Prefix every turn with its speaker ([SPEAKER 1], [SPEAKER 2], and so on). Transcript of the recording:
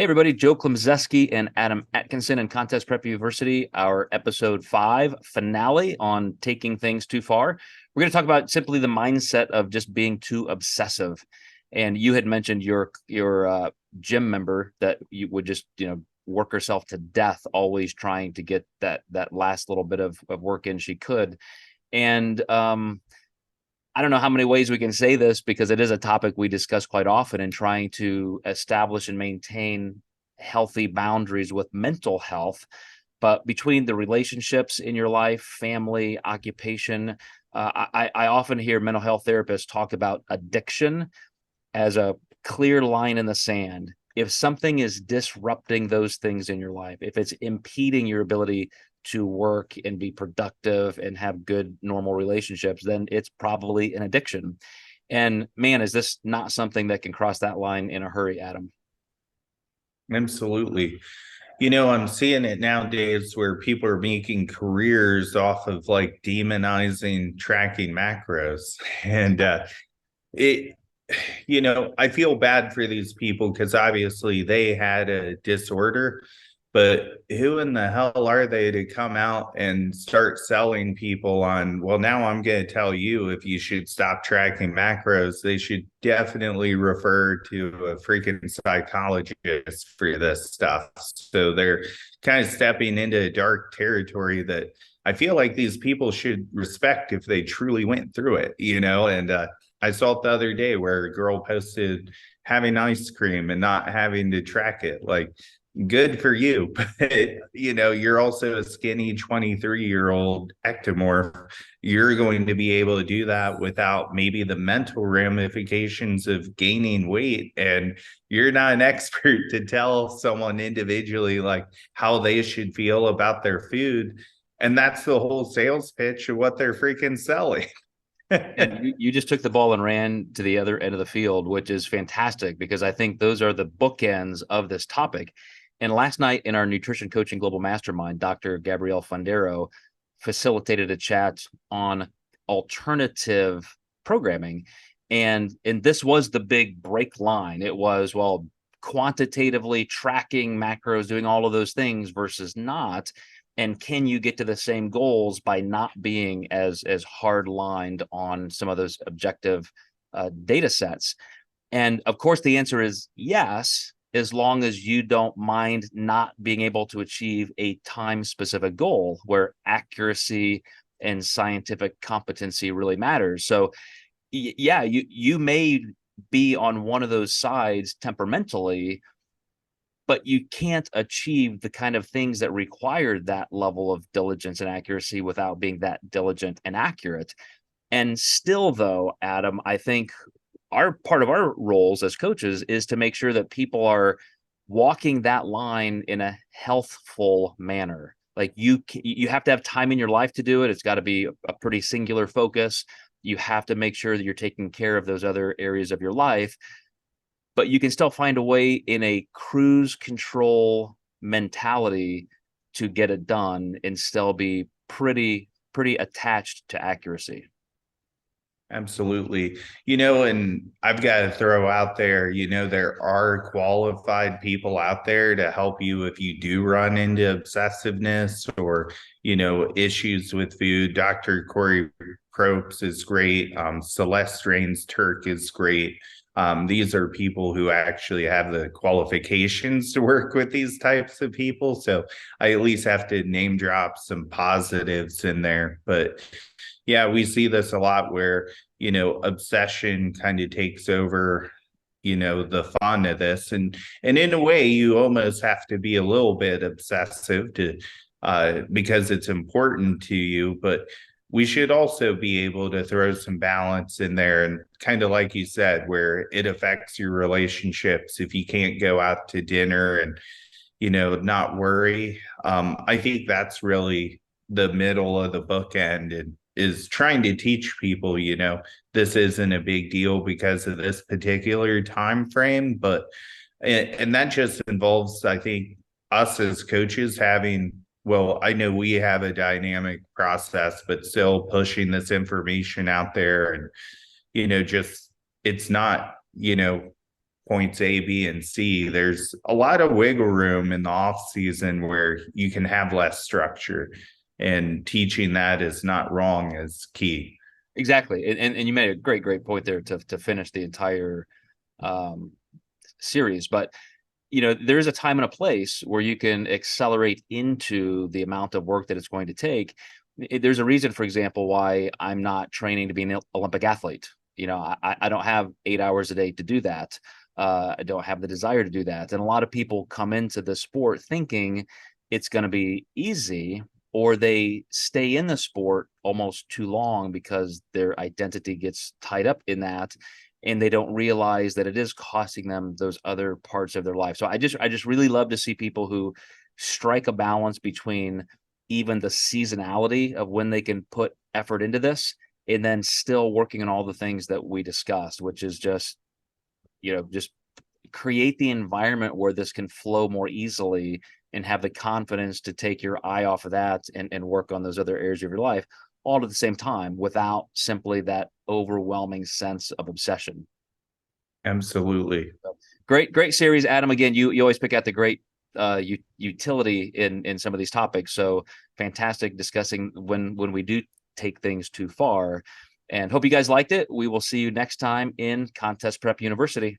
[SPEAKER 1] Hey everybody, Joe Klemczewski and Adam Atkinson in Contest Prep University, our episode 5 finale on taking things too far. We're going to talk about simply the mindset of just being too obsessive. And you had mentioned your gym member that you would just, work herself to death, always trying to get that last little bit of work in she could. And I don't know how many ways we can say this because it is a topic we discuss quite often in trying to establish and maintain healthy boundaries with mental health. But between the relationships in your life, family, occupation, I often hear mental health therapists talk about addiction as a clear line in the sand. If something is disrupting those things in your life, if it's impeding your ability to work and be productive and have good normal relationships, then it's probably an addiction. And man, is this not something that can cross that line in a hurry, Adam?
[SPEAKER 2] Absolutely. I'm seeing it nowadays where people are making careers off of like demonizing tracking macros. And it, I feel bad for these people because obviously they had a disorder, but who in the hell are they to come out and start selling people on, well, now I'm going to tell you if you should stop tracking macros? They should definitely refer to a freaking psychologist for this stuff. So they're kind of stepping into a dark territory that I feel like these people should respect if they truly went through it, and I saw it the other day where a girl posted having ice cream and not having to track it. Like, good for you. But, you're also a skinny 23-year-old ectomorph. You're going to be able to do that without maybe the mental ramifications of gaining weight. And you're not an expert to tell someone individually like how they should feel about their food. And that's the whole sales pitch of what they're freaking selling.
[SPEAKER 1] And you just took the ball and ran to the other end of the field, which is fantastic because I think those are the bookends of this topic. And last night in our Nutrition Coaching Global Mastermind, Dr. Gabrielle Fondero facilitated a chat on alternative programming. And this was the big break line. It was, well, quantitatively tracking macros, doing all of those things versus not. And can you get to the same goals by not being as hard lined on some of those objective data sets? And of course, the answer is yes, as long as you don't mind not being able to achieve a time specific goal where accuracy and scientific competency really matters. So yeah, you may be on one of those sides temperamentally, but you can't achieve the kind of things that require that level of diligence and accuracy without being that diligent and accurate. And still, though, Adam, I think our part of our roles as coaches is to make sure that people are walking that line in a healthful manner. Like you have to have time in your life to do it. It's got to be a pretty singular focus. You have to make sure that you're taking care of those other areas of your life, but you can still find a way in a cruise control mentality to get it done and still be pretty attached to accuracy.
[SPEAKER 2] Absolutely. And I've got to throw out there, there are qualified people out there to help you if you do run into obsessiveness or, issues with food. Dr. Corey Cropes is great. Celeste Rains Turk is great. These are people who actually have the qualifications to work with these types of people. So I at least have to name drop some positives in there. But yeah, we see this a lot where, obsession kind of takes over, the fun of this. And in a way, you almost have to be a little bit obsessive to because it's important to you. But we should also be able to throw some balance in there. And kind of like you said, where it affects your relationships if you can't go out to dinner and, not worry. I think that's really the middle of the bookend and is trying to teach people, this isn't a big deal because of this particular time frame. But and that just involves, I think, us as coaches having, well, I know we have a dynamic process, but still pushing this information out there and, just it's not, points A, B, and C. There's a lot of wiggle room in the off season where you can have less structure, and teaching that is not wrong is key.
[SPEAKER 1] Exactly. And you made a great point there to finish the entire series. But there is a time and a place where you can accelerate into the amount of work that it's going to take. There's a reason, for example, why I'm not training to be an Olympic athlete. I don't have 8 hours a day to do that. I don't have the desire to do that. And a lot of people come into the sport thinking it's going to be easy, or they stay in the sport almost too long because their identity gets tied up in that, and they don't realize that it is costing them those other parts of their life. So I just really love to see people who strike a balance between even the seasonality of when they can put effort into this, and then still working on all the things that we discussed, which is just create the environment where this can flow more easily, and have the confidence to take your eye off of that and work on those other areas of your life all at the same time, without simply that overwhelming sense of obsession.
[SPEAKER 2] Absolutely.
[SPEAKER 1] So, great series, Adam. Again, you always pick out the great utility in some of these topics. So fantastic discussing when we do take things too far, and hope you guys liked it. We will see you next time in Contest Prep University.